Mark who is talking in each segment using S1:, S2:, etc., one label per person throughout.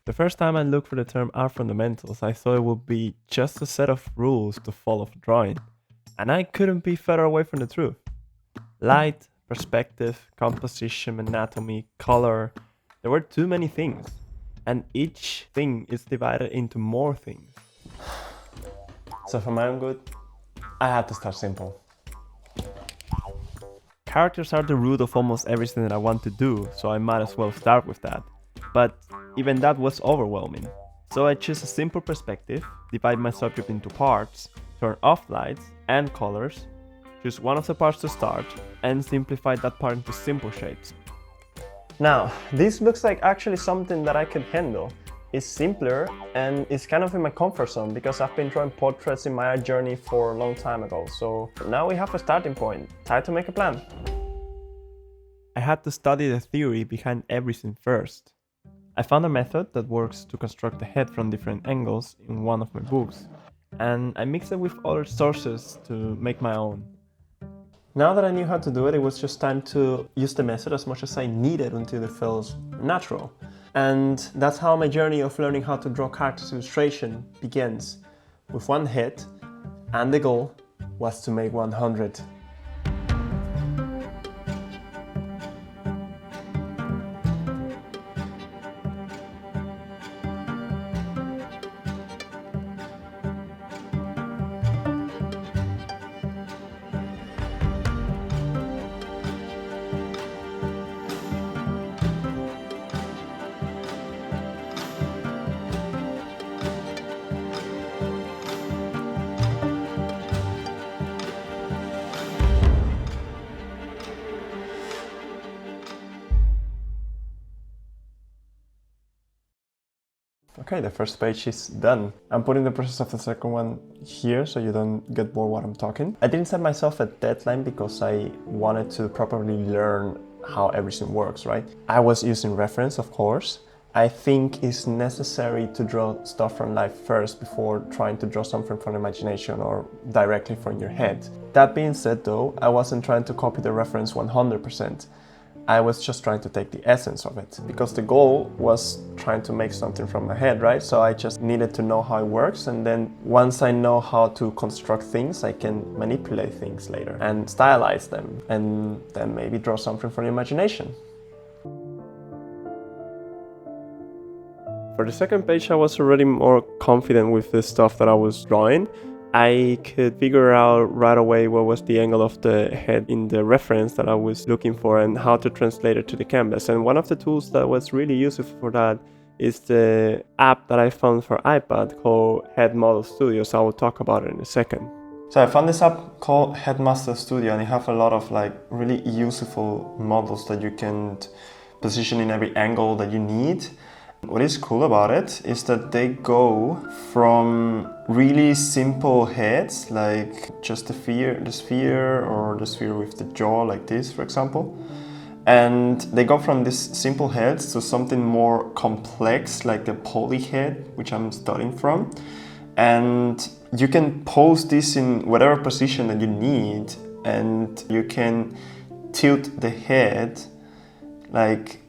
S1: The first time I looked for the term art fundamentals, I thought it would be just a set of rules to follow for drawing, and I couldn't be further away from the truth. Light, perspective, composition, anatomy, color, there were too many things, and each thing is divided into more things. So for my own good, I had to start simple. Characters are the root of almost everything that I want to do, so I might as well start with that. But even that was overwhelming. So I chose a simple perspective, divide my subject into parts, turn off lights and colors, choose one of the parts to start, and simplify that part into simple shapes. Now, this looks like actually something that I could handle. It's simpler and it's kind of in my comfort zone because I've been drawing portraits in my art journey for a long time ago. So now we have a starting point. Time to make a plan. I had to study the theory behind everything first. I found a method that works to construct the head from different angles in one of my books, and I mixed it with other sources to make my own. Now that I knew how to do it, it was just time to use the method as much as I needed until it felt natural. And that's how my journey of learning how to draw characters illustration begins, with one head, and the goal was to make 100. Okay, the first page is done. I'm putting the process of the second one here so you don't get bored while I'm talking. I didn't set myself a deadline because I wanted to properly learn how everything works, right? I was using reference, of course. I think it's necessary to draw stuff from life first before trying to draw something from imagination or directly from your head. That being said though, I wasn't trying to copy the reference 100%. I was just trying to take the essence of it because the goal was trying to make something from my head, right? So I just needed to know how it works, and then once I know how to construct things, I can manipulate things later and stylize them and then maybe draw something from the imagination. For the second page, I was already more confident with the stuff that I was drawing. I could figure out right away what was the angle of the head in the reference that I was looking for and how to translate it to the canvas. And one of the tools that was really useful for that is the app that I found for iPad called Head Model Studio, so I will talk about it in a second. So I found this app called Headmaster Studio, and it have a lot of really useful models that you can position in every angle that you need. What is cool about it is that they go from really simple heads, like just the sphere or the sphere with the jaw like this, for example. And they go from these simple heads to something more complex, like the poly head, which I'm studying from. And you can pose this in whatever position that you need, and you can tilt the head like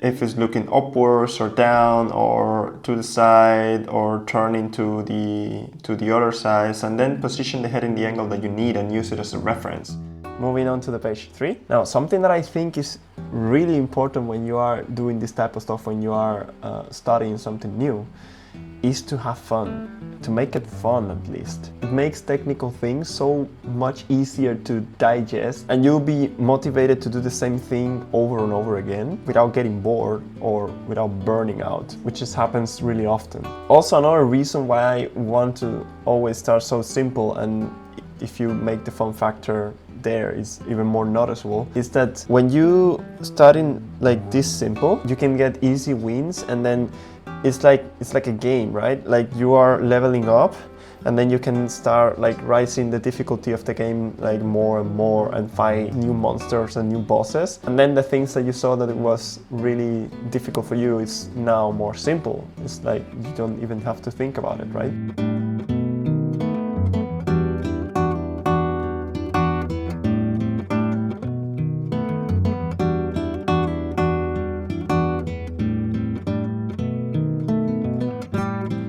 S1: if it's looking upwards or down or to the side or turning to the other side, and then position the head in the angle that you need and use it as a reference. Moving on to the page 3. Now, something that I think is really important when you are doing this type of stuff, when you are studying something new, is to have fun, to make it fun at least. It makes technical things so much easier to digest, and you'll be motivated to do the same thing over and over again without getting bored or without burning out, which just happens really often. Also, another reason why I want to always start so simple, and if you make the fun factor there is even more noticeable, is that when you start in like this simple, you can get easy wins, and then it's like a game, right? Like you are leveling up, and then you can start rising the difficulty of the game more and more, and fight new monsters and new bosses. And then the things that you saw that it was really difficult for you is now more simple. It's like you don't even have to think about it, right?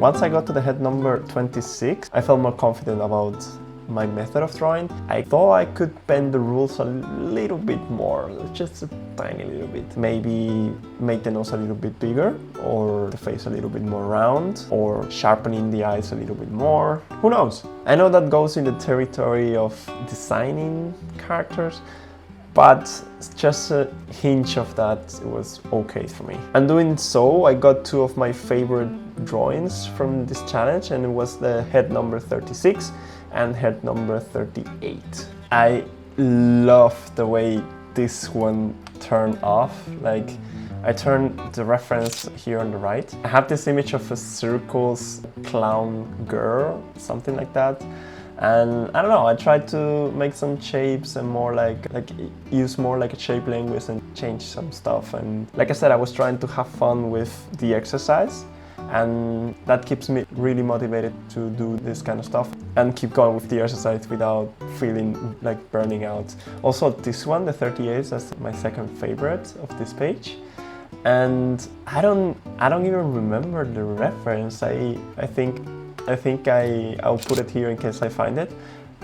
S1: once I got to the head number 26, I felt more confident about my method of drawing. I thought I could bend the rules a little bit more, just a tiny little bit. Maybe make the nose a little bit bigger, or the face a little bit more round, or sharpening the eyes a little bit more. Who knows? I know that goes in the territory of designing characters, but just a hint of that was okay for me. And doing so, I got two of my favorite drawings from this challenge, and it was the head number 36 and head number 38. I love the way this one turned off. Like, I turned the reference here on the right. I have this image of a circus clown girl, something like that. And I don't know, I tried to make some shapes and more like use more like a shape language and change some stuff. And like I said, I was trying to have fun with the exercise, and that keeps me really motivated to do this kind of stuff and keep going with the exercise without feeling like burning out. Also, this one, the 38, that's my second favorite of this page. And I don't even remember the reference. I think I'll put it here in case I find it.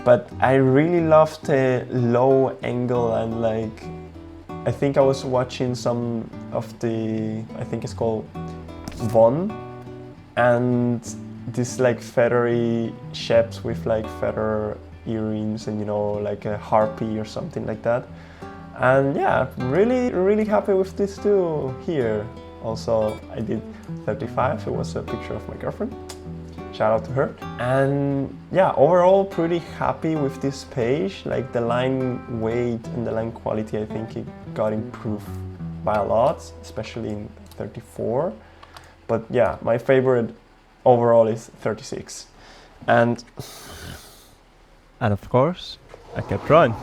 S1: But I really love the low angle, and like, I think I was watching some of the, I think it's called Von, and this like feathery shapes with like feather earrings and, you know, like a harpy or something like that. And yeah, really happy with this too here. Also, I did 35, it was a picture of my girlfriend. Shout out to her. And yeah, overall pretty happy with this page. Like the line weight and the line quality, I think it got improved by a lot, especially in 34. But yeah, my favorite overall is 36. And
S2: of course, I kept drawing.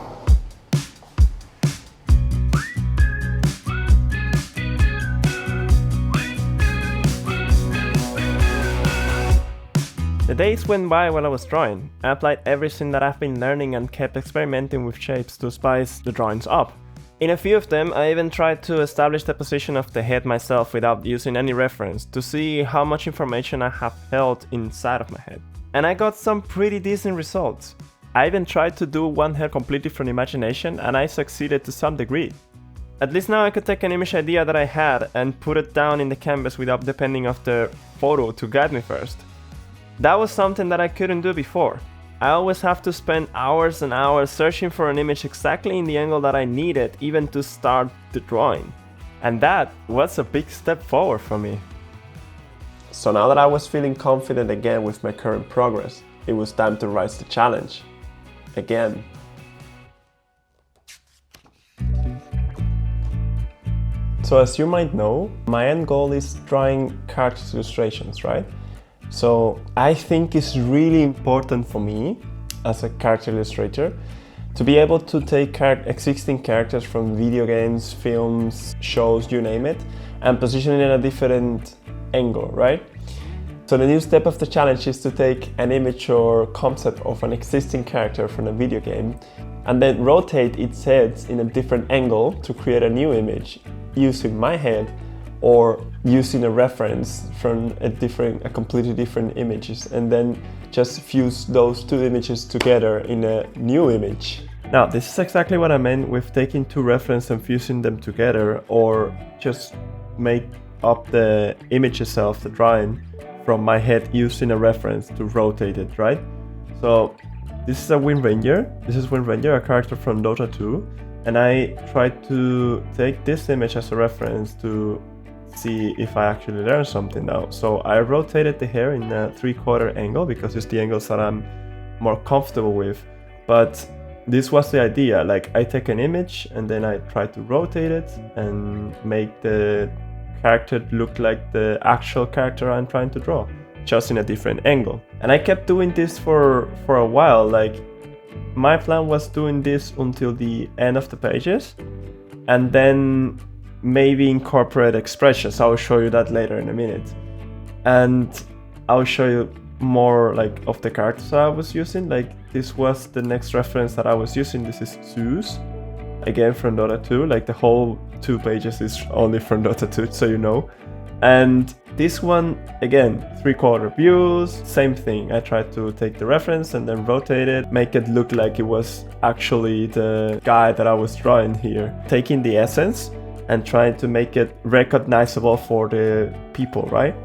S1: the days went by while I was drawing. I applied everything that I've been learning and kept experimenting with shapes to spice the drawings up. In a few of them, I even tried to establish the position of the head myself without using any reference, to see how much information I have held inside of my head. And I got some pretty decent results. I even tried to do one head completely from imagination, and I succeeded to some degree. At least now I could take an image idea that I had and put it down in the canvas without depending on the photo to guide me first. That was something that I couldn't do before. I always have to spend hours and hours searching for an image exactly in the angle that I needed even to start the drawing. And that was a big step forward for me. So now that I was feeling confident again with my current progress, it was time to rise the challenge. Again. So as you might know, my end goal is drawing character illustrations, right? So I think it's really important for me as a character illustrator to be able to take existing characters from video games, films, shows, you name it, and position it in a different angle, right? So the new step of the challenge is to take an image or concept of an existing character from a video game and then rotate its head in a different angle to create a new image using my head or using a reference from a completely different images, and then just fuse those two images together in a new image. Now, this is exactly what I meant with taking two references and fusing them together, or just make up the image itself, the drawing, from my head using a reference to rotate it, right? So this is a Wind Ranger. This is Wind Ranger, a character from Dota 2, and I tried to take this image as a reference to see if I actually learned something now. So I rotated the hair in a 3/4 angle because it's the angles that I'm more comfortable with. But this was the idea, like I take an image and then I try to rotate it and make the character look like the actual character I'm trying to draw, just in a different angle. And I kept doing this for a while. Like my plan was doing this until the end of the pages and then maybe incorporate expressions. I'll show you that later in a minute. And I'll show you more like of the characters I was using. Like this was the next reference that I was using. This is Zeus, again from Dota 2. Like the whole 2 pages is only from Dota 2, so you know. And This one, again, 3/4 views, same thing. I tried to take the reference and then rotate it, make it look like it was actually the guy that I was drawing here. Taking the essence and trying to make it recognizable for the people, right?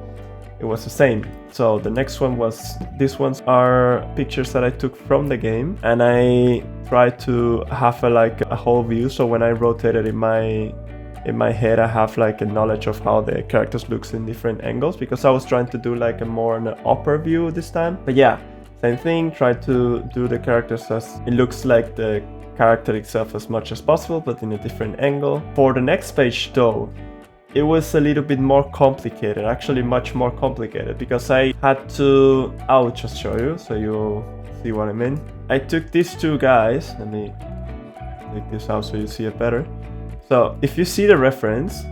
S1: It was the same. So the next one was, these ones are pictures that I took from the game, and I tried to have a whole view. So when I rotate it in my head, I have like a knowledge of how the characters looks in different angles, because I was trying to do like a more an upper view this time. But yeah, same thing, try to do the characters as it looks like the character itself as much as possible, but in a different angle. For the next page though, it was a little bit more complicated, actually much more complicated, because I had to, I'll just show you so you'll see what I mean. I took these two guys, let me take this out so you see it better. So if you see the reference,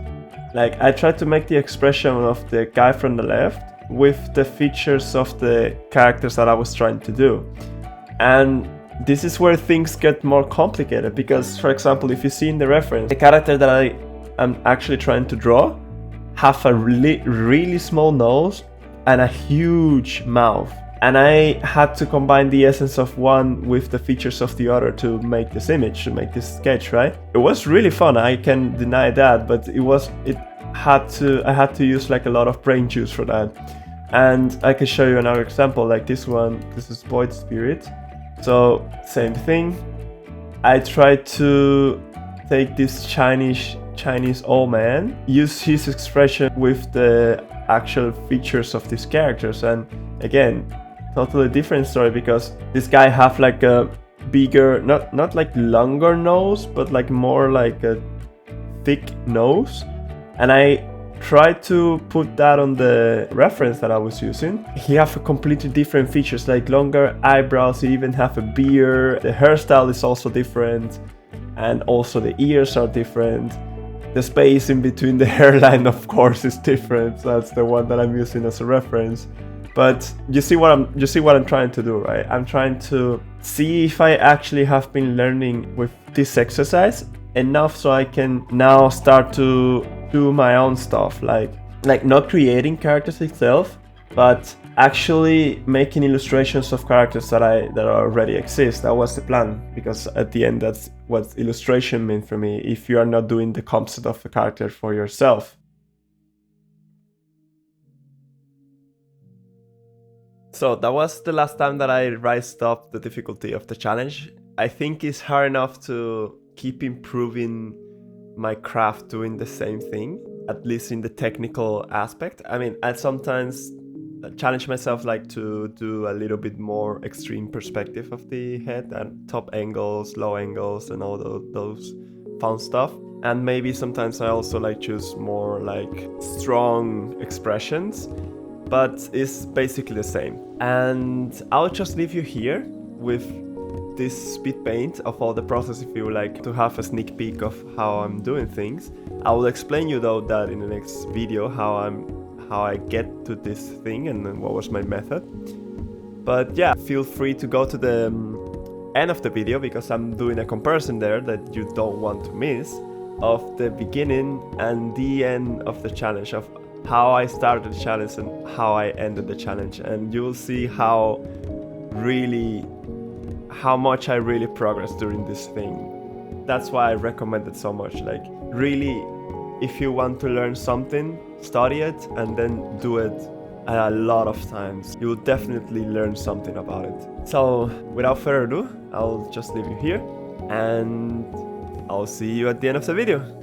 S1: like I tried to make the expression of the guy from the left with the features of the characters that I was trying to do. And this is where things get more complicated, because for example, if you see in the reference, the character that I'm actually trying to draw have a really small nose and a huge mouth. And I had to combine the essence of one with the features of the other to make this image, to make this sketch, right? It was really fun, I can deny that, but I had to use like a lot of brain juice for that. And I can show you another example, like this one. This is Void Spirit. So same thing. I tried to take this Chinese old man, use his expression with the actual features of these characters, and again, totally different story, because this guy have like a bigger, not like longer nose, but like more like a thick nose, and I tried to put that on the reference that I was using. He have a completely different features, like longer eyebrows, he even have a beard, the hairstyle is also different, and also the ears are different. The space in between the hairline, of course, is different. So that's the one that I'm using as a reference. But you see what I'm trying to do, right? I'm trying to see if I actually have been learning with this exercise enough so I can now start to do my own stuff, like not creating characters itself, but actually making illustrations of characters that already exist. That was the plan, because at the end that's what illustration meant for me, if you are not doing the concept of a character for yourself. So that was the last time that I raised up the difficulty of the challenge. I think it's hard enough to keep improving my craft doing the same thing, at least in the technical aspect. I mean, I sometimes challenge myself like to do a little bit more extreme perspective of the head, and top angles, low angles, and all those fun stuff. And maybe sometimes I also like choose more like strong expressions, but it's basically the same. And I'll just leave you here with this Speedpaint of all the process if you would like to have a sneak peek of how I'm doing things. I will explain you though that in the next video how I get to this thing and then what was my method. But yeah, feel free to go to the end of the video, because I'm doing a comparison there that you don't want to miss, of the beginning and the end of the challenge, of how I started the challenge and how I ended the challenge, and you will see how much I really progressed during this thing. That's why I recommend it so much. Like, really, if you want to learn something, study it and then do it a lot of times. You will definitely learn something about it. So without further ado, I'll just leave you here and I'll see you at the end of the video.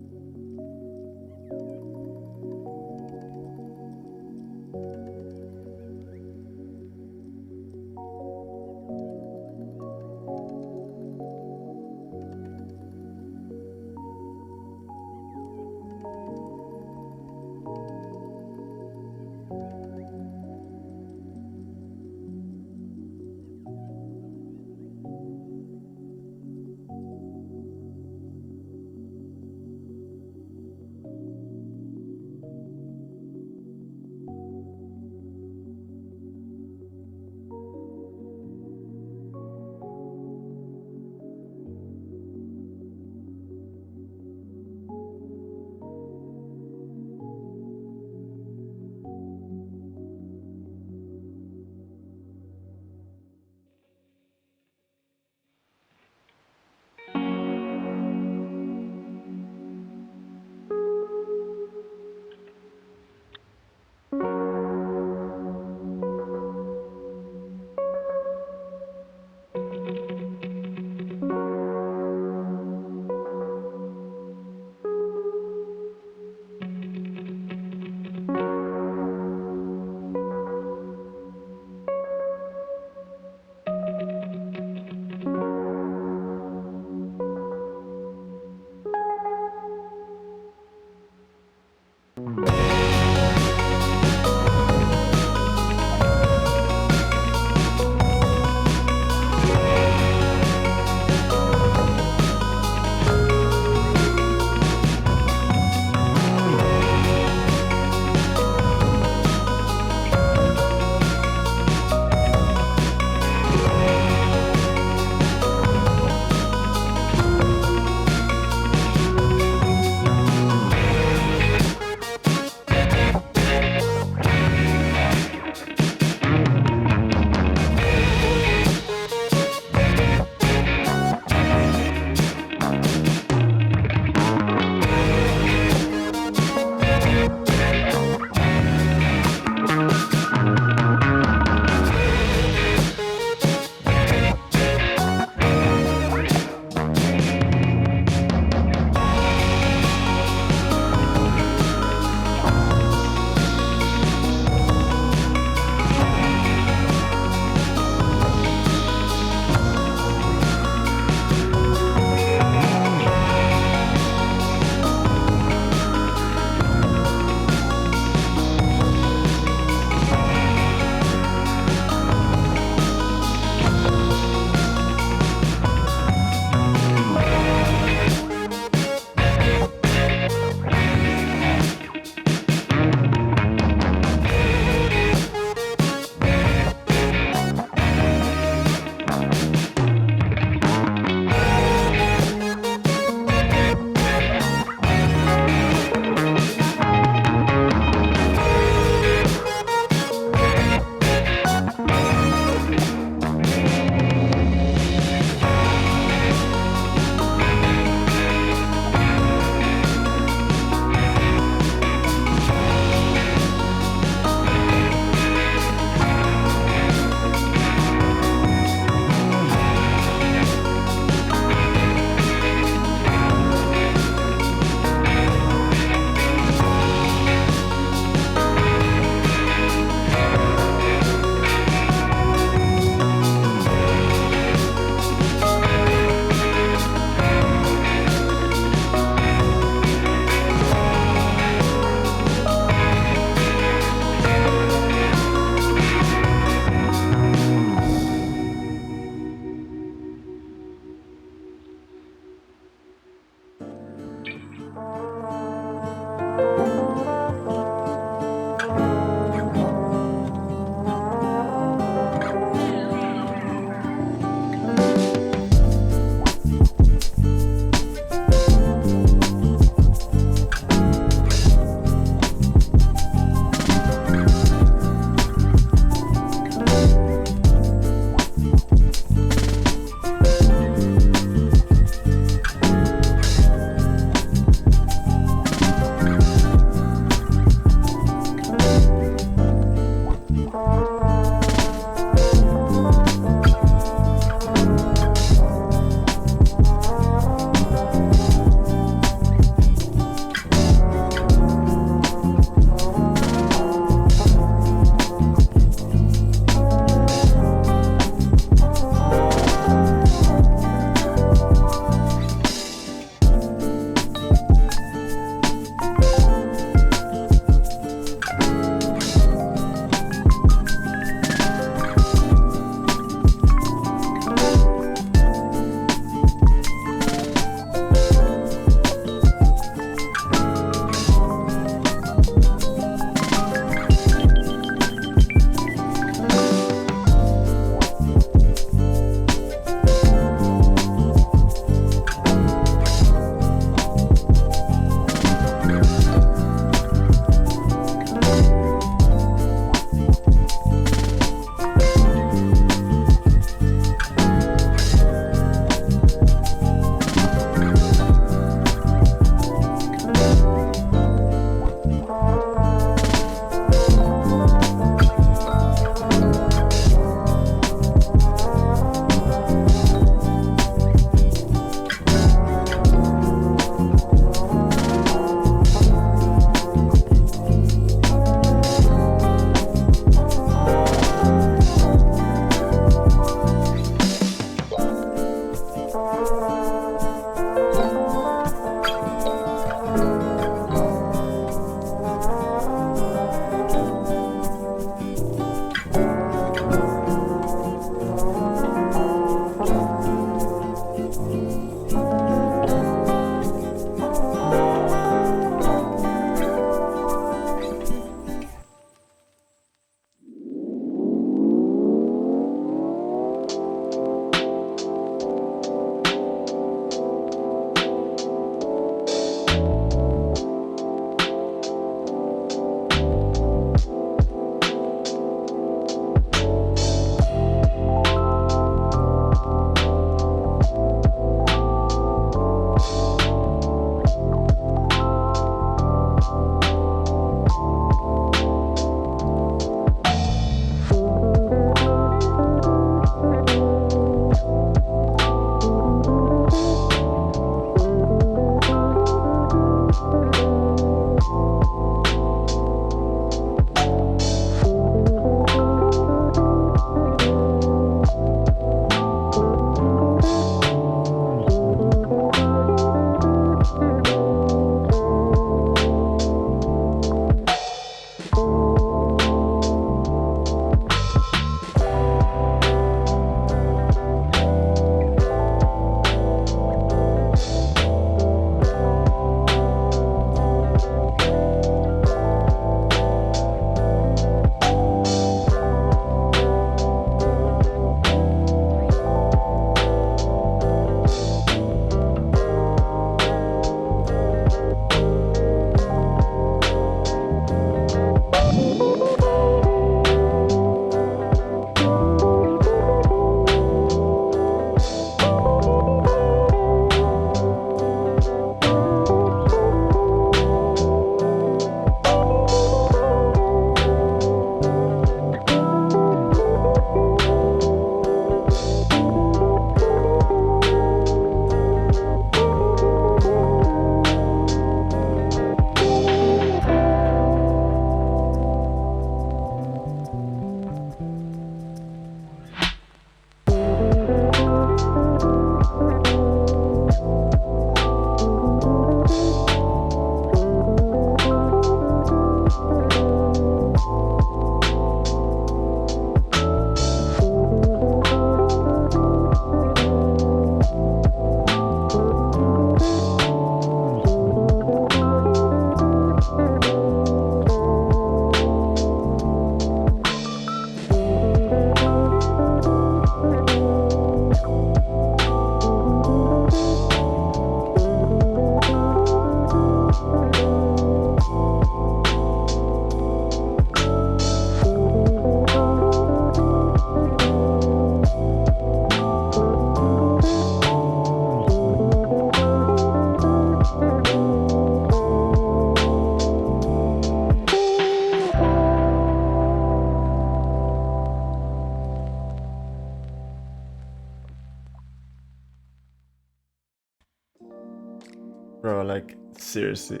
S1: Bro, like, seriously,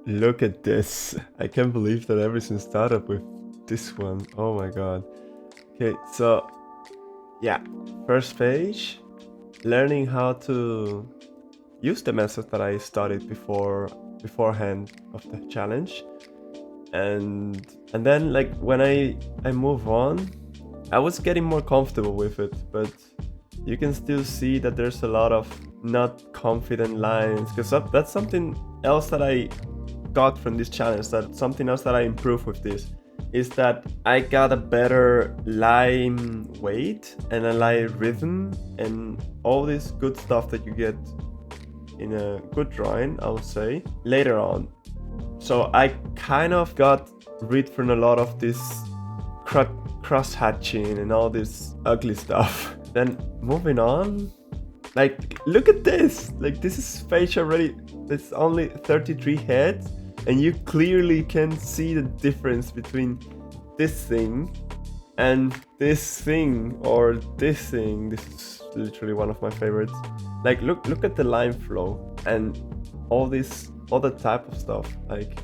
S1: look at this. I can't believe that everything started with this one. Oh my god. Okay, so, yeah, first page, learning how to use the method that I studied beforehand of the challenge. And then, like, when I move on, I was getting more comfortable with it, but you can still see that there's a lot of not confident lines, because that's something else that I got from this challenge, that something else that I improved with this is that I got a better line weight and a line rhythm and all this good stuff that you get in a good drawing, I would say, later on. So I kind of got rid from a lot of this cross-hatching and all this ugly stuff. Then moving on, like, look at this. Like, this is page already, it's only 33 heads, and you clearly can see the difference between this thing and this thing, or this thing. This is literally one of my favorites. Like, look at the line flow and all this other type of stuff. Like,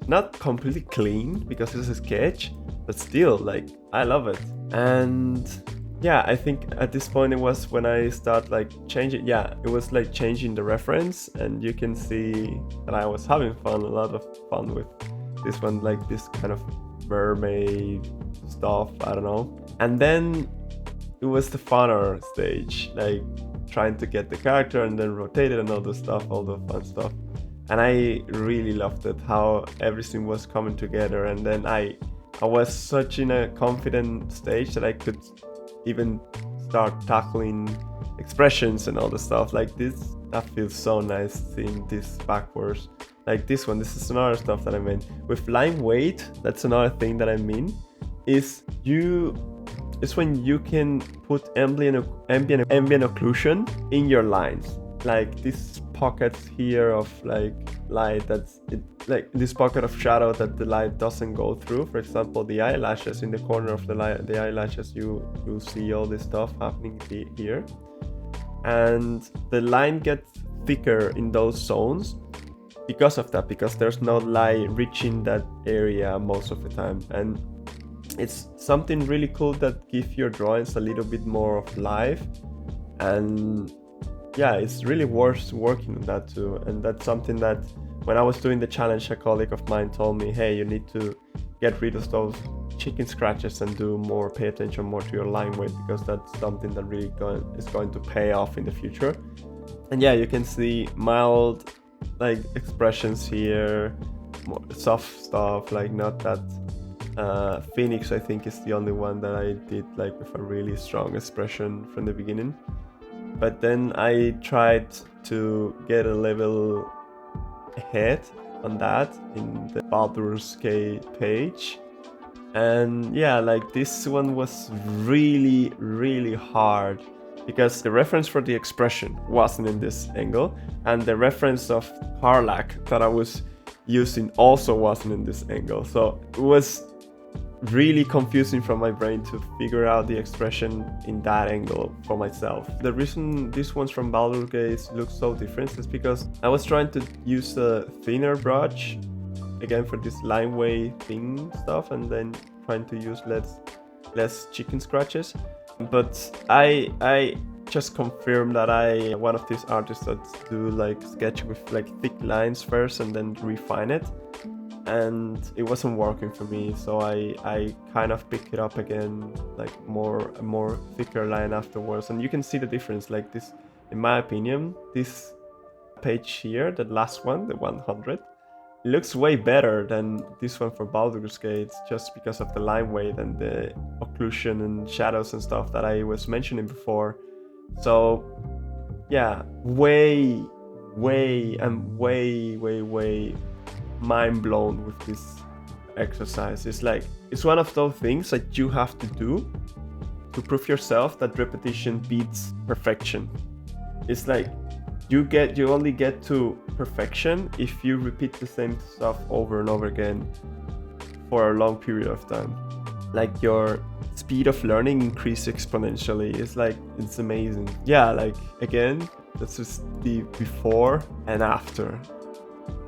S1: not completely clean because it's a sketch, but still, like, I love it. And yeah, I think at this point it was when I start like changing. Yeah, it was like changing the reference, and you can see that I was having fun, a lot of fun with this one, like this kind of mermaid stuff, I don't know. And then it was the funner stage, like trying to get the character and then rotate it and all the stuff, all the fun stuff. And I really loved it, how everything was coming together. And then I was such in a confident stage that I could even start tackling expressions and all the stuff like this. That feels so nice seeing this backwards. Like this one, this is another stuff that I mean. With line weight, that's another thing that I mean, is it's when you can put ambient occlusion in your lines. Like this pocket here of like light, that's it, like this pocket of shadow that the light doesn't go through. For example, the eyelashes, in the corner of the eyelashes, you'll see all this stuff happening here, and the line gets thicker in those zones because of that, because there's no light reaching that area most of the time. And it's something really cool that gives your drawings a little bit more of life. And yeah, it's really worth working on that too. And that's something that when I was doing the challenge, a colleague of mine told me, hey, you need to get rid of those chicken scratches and pay attention more to your line weight, because that's something that really is going to pay off in the future. And yeah, you can see mild like expressions here, more soft stuff, like not that Phoenix, I think, is the only one that I did like with a really strong expression from the beginning. But then I tried to get a level ahead on that in the Baldur's Gate page. And yeah, like this one was really, really hard, because the reference for the expression wasn't in this angle, and the reference of Harlack that I was using also wasn't in this angle. So it was really confusing from my brain to figure out the expression in that angle for myself. The reason these ones from Baldur's Gate look so different is because I was trying to use a thinner brush again for this line weight thing stuff, and then trying to use less chicken scratches. But I just confirmed that I'm one of these artists that do like sketch with like thick lines first and then refine it. And it wasn't working for me, so I kind of picked it up again, like a more thicker line afterwards. And you can see the difference, like this, in my opinion, this page here, the last one, the 100, looks way better than this one for Baldur's Gate, just because of the line weight and the occlusion and shadows and stuff that I was mentioning before. So yeah, way mind blown with this exercise. It's like, it's one of those things that you have to do to prove yourself that repetition beats perfection. It's like you only get to perfection if you repeat the same stuff over and over again for a long period of time. Like your speed of learning increases exponentially. It's amazing. Yeah, like again, that's just the before and after.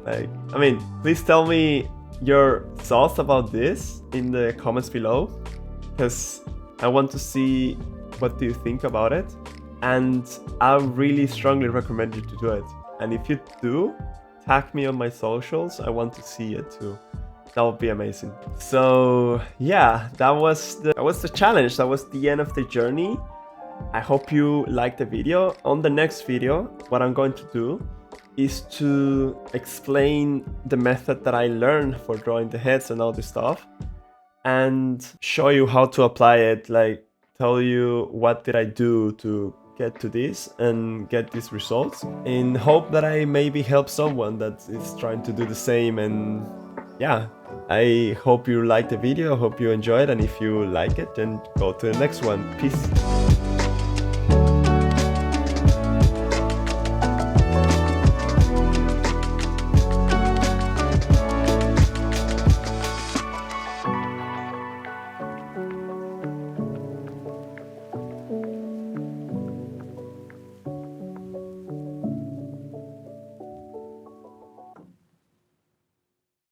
S1: Like, I mean, please tell me your thoughts about this in the comments below, because I want to see what do you think about it. And I really strongly recommend you to do it. And if you do, tag me on my socials. I want to see it too. That would be amazing. So yeah, that was the challenge. That was the end of the journey. I hope you liked the video. On the next video, what I'm going to do is to explain the method that I learned for drawing the heads and all this stuff, and show you how to apply it, like tell you what did I do to get to this and get these results, in hope that I maybe help someone that is trying to do the same. And yeah, I hope you liked the video, I hope you enjoyed, and if you like it, then go to the next one. Peace.